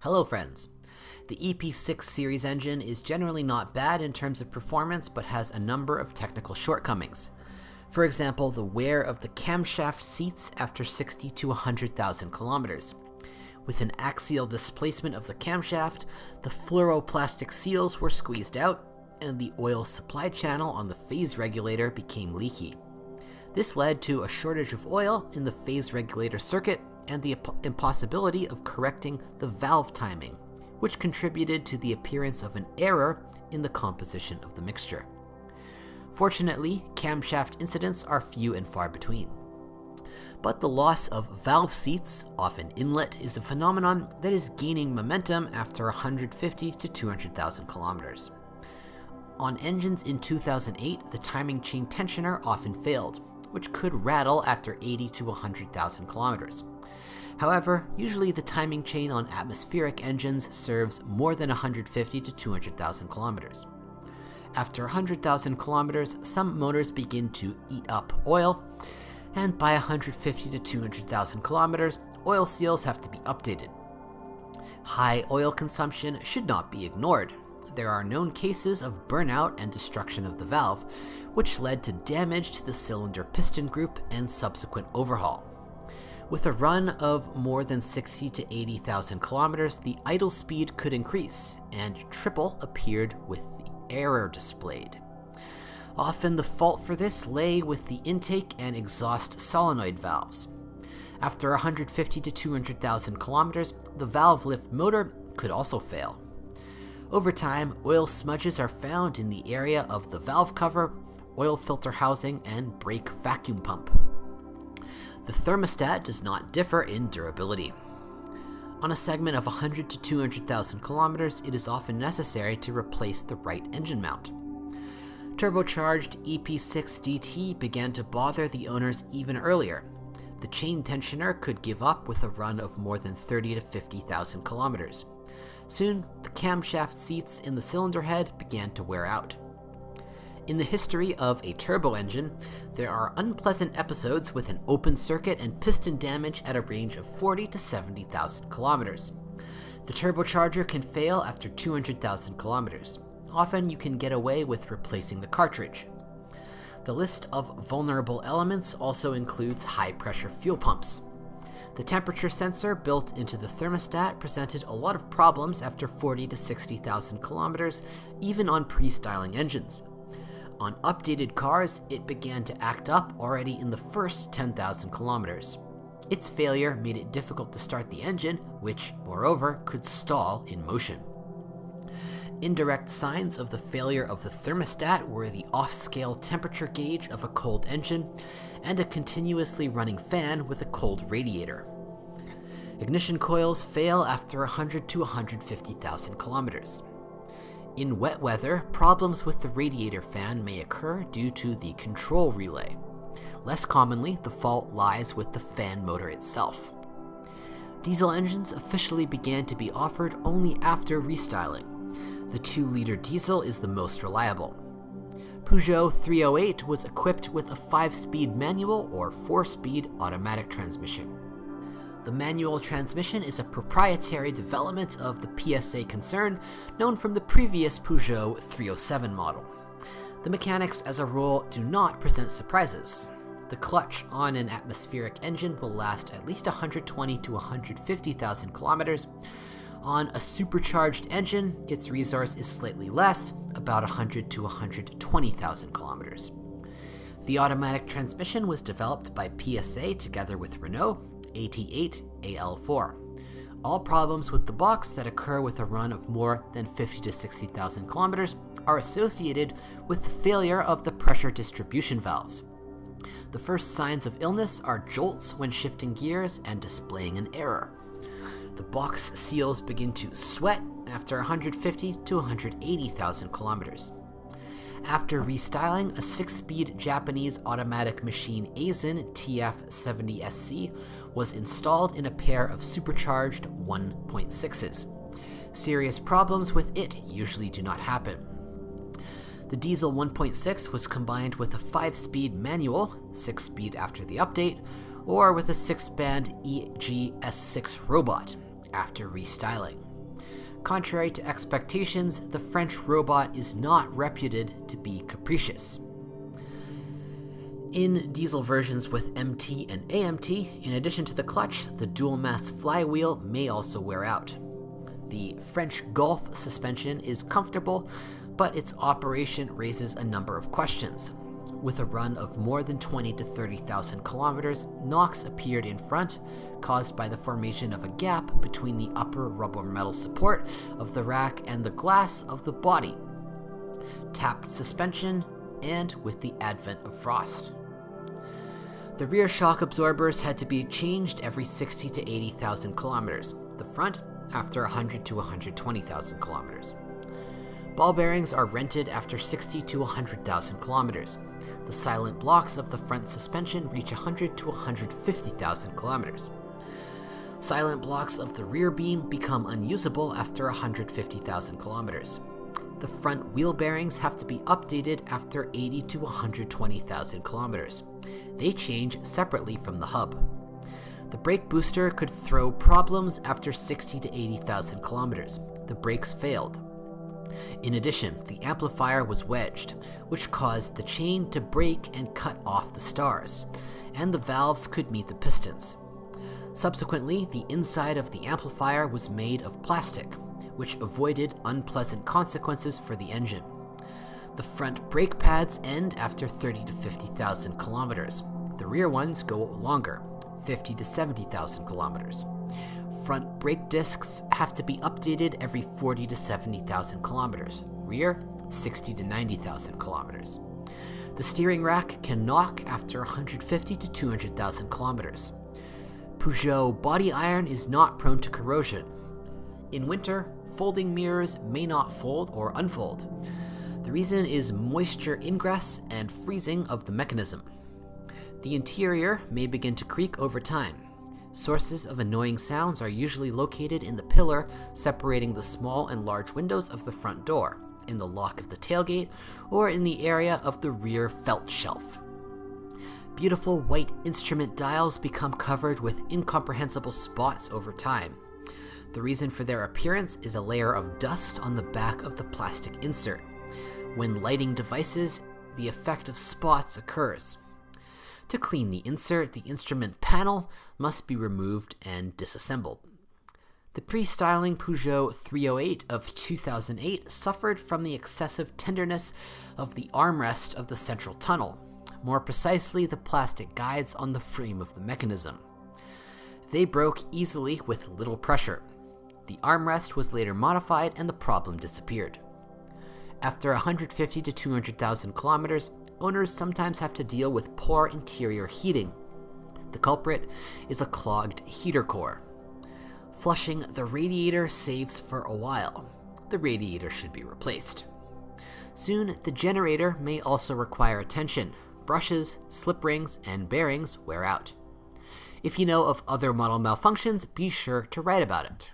Hello friends! The EP6 series engine is generally not bad in terms of performance, but has a number of technical shortcomings. For example, the wear of the camshaft seats after 60 to 100,000 kilometers. With an axial displacement of the camshaft, the fluoroplastic seals were squeezed out, and the oil supply channel on the phase regulator became leaky. This led to a shortage of oil in the phase regulator circuit and the impossibility of correcting the valve timing, which contributed to the appearance of an error in the composition of the mixture. Fortunately, camshaft incidents are few and far between. But the loss of valve seats, often inlet, is a phenomenon that is gaining momentum after 150 to 200,000 kilometers. On engines in 2008, the timing chain tensioner often failed, which could rattle after 80 to 100,000 kilometers. However, usually the timing chain on atmospheric engines serves more than 150 to 200,000 kilometers. After 100,000 kilometers, some motors begin to eat up oil, and by 150 to 200,000 kilometers, oil seals have to be updated. High oil consumption should not be ignored. There are known cases of burnout and destruction of the valve, which led to damage to the cylinder piston group and subsequent overhaul. With a run of more than 60 to 80,000 kilometers, the idle speed could increase, and triple appeared with the error displayed. Often the fault for this lay with the intake and exhaust solenoid valves. After 150 to 200,000 kilometers, the valve lift motor could also fail. Over time, oil smudges are found in the area of the valve cover, oil filter housing, and brake vacuum pump. The thermostat does not differ in durability. On a segment of 100 to 200,000 kilometers, it is often necessary to replace the right engine mount. Turbocharged EP6 DT began to bother the owners even earlier. The chain tensioner could give up with a run of more than 30 to 50,000 kilometers. Soon, the camshaft seats in the cylinder head began to wear out. In the history of a turbo engine, there are unpleasant episodes with an open circuit and piston damage at a range of 40 to 70,000 kilometers. The turbocharger can fail after 200,000 kilometers. Often you can get away with replacing the cartridge. The list of vulnerable elements also includes high-pressure fuel pumps. The temperature sensor built into the thermostat presented a lot of problems after 40 to 60,000 kilometers, even on pre-styling engines. On updated cars, it began to act up already in the first 10,000 kilometers. Its failure made it difficult to start the engine, which, moreover, could stall in motion. Indirect signs of the failure of the thermostat were the off-scale temperature gauge of a cold engine and a continuously running fan with a cold radiator. Ignition coils fail after 100 to 150,000 kilometers. In wet weather, problems with the radiator fan may occur due to the control relay. Less commonly, the fault lies with the fan motor itself. Diesel engines officially began to be offered only after restyling. The 2-liter diesel is the most reliable. Peugeot 308 was equipped with a 5-speed manual or 4-speed automatic transmission. The manual transmission is a proprietary development of the PSA concern, known from the previous Peugeot 307 model. The mechanics, as a rule, do not present surprises. The clutch on an atmospheric engine will last at least 120 to 150,000 kilometers. On a supercharged engine, its resource is slightly less, about 100 to 120,000 kilometers. The automatic transmission was developed by PSA together with Renault, AT8 AL4. All problems with the box that occur with a run of more than 50 to 60,000 kilometers are associated with the failure of the pressure distribution valves. The first signs of illness are jolts when shifting gears and displaying an error. The box seals begin to sweat after 150 to 180,000 kilometers. After restyling, a 6-speed Japanese automatic machine Aisin TF70SC was installed in a pair of supercharged 1.6s. Serious problems with it usually do not happen. The diesel 1.6 was combined with a 5-speed manual, 6-speed after the update, or with a 6-band EGS6 robot after restyling. Contrary to expectations, the French robot is not reputed to be capricious. In diesel versions with MT and AMT, in addition to the clutch, the dual-mass flywheel may also wear out. The French Golf suspension is comfortable, but its operation raises a number of questions. With a run of more than 20 to 30,000 kilometers, knocks appeared in front, caused by the formation of a gap between the upper rubber metal support of the rack and the glass of the body, tapped suspension, and with the advent of frost. The rear shock absorbers had to be changed every 60 to 80,000 kilometers, the front after 100 to 120,000 kilometers. Ball bearings are rented after 60 to 100,000 kilometers. The silent blocks of the front suspension reach 100 to 150,000 kilometers. Silent blocks of the rear beam become unusable after 150,000 kilometers. The front wheel bearings have to be updated after 80 to 120,000 kilometers. They change separately from the hub. The brake booster could throw problems after 60 to 80,000 kilometers. The brakes failed. In addition, the amplifier was wedged, which caused the chain to break and cut off the stars, and the valves could meet the pistons. Subsequently, the inside of the amplifier was made of plastic, which avoided unpleasant consequences for the engine. The front brake pads end after 30 to 50,000 kilometers. The rear ones go longer, 50 to 70,000 kilometers. Front brake discs have to be updated every 40 to 70,000 kilometers. Rear, 60 to 90,000 kilometers. The steering rack can knock after 150 to 200,000 kilometers. Peugeot body iron is not prone to corrosion. In winter, folding mirrors may not fold or unfold. The reason is moisture ingress and freezing of the mechanism. The interior may begin to creak over time. Sources of annoying sounds are usually located in the pillar separating the small and large windows of the front door, in the lock of the tailgate, or in the area of the rear felt shelf. Beautiful white instrument dials become covered with incomprehensible spots over time. The reason for their appearance is a layer of dust on the back of the plastic insert. When lighting devices, the effect of spots occurs. To clean the insert, the instrument panel must be removed and disassembled. The pre-styling Peugeot 308 of 2008 suffered from the excessive tenderness of the armrest of the central tunnel, more precisely the plastic guides on the frame of the mechanism. They broke easily with little pressure. The armrest was later modified and the problem disappeared. After 150 to 200,000 kilometers, owners sometimes have to deal with poor interior heating. The culprit is a clogged heater core. Flushing the radiator saves for a while. The radiator should be replaced. Soon, the generator may also require attention. Brushes, slip rings, and bearings wear out. If you know of other model malfunctions, be sure to write about it.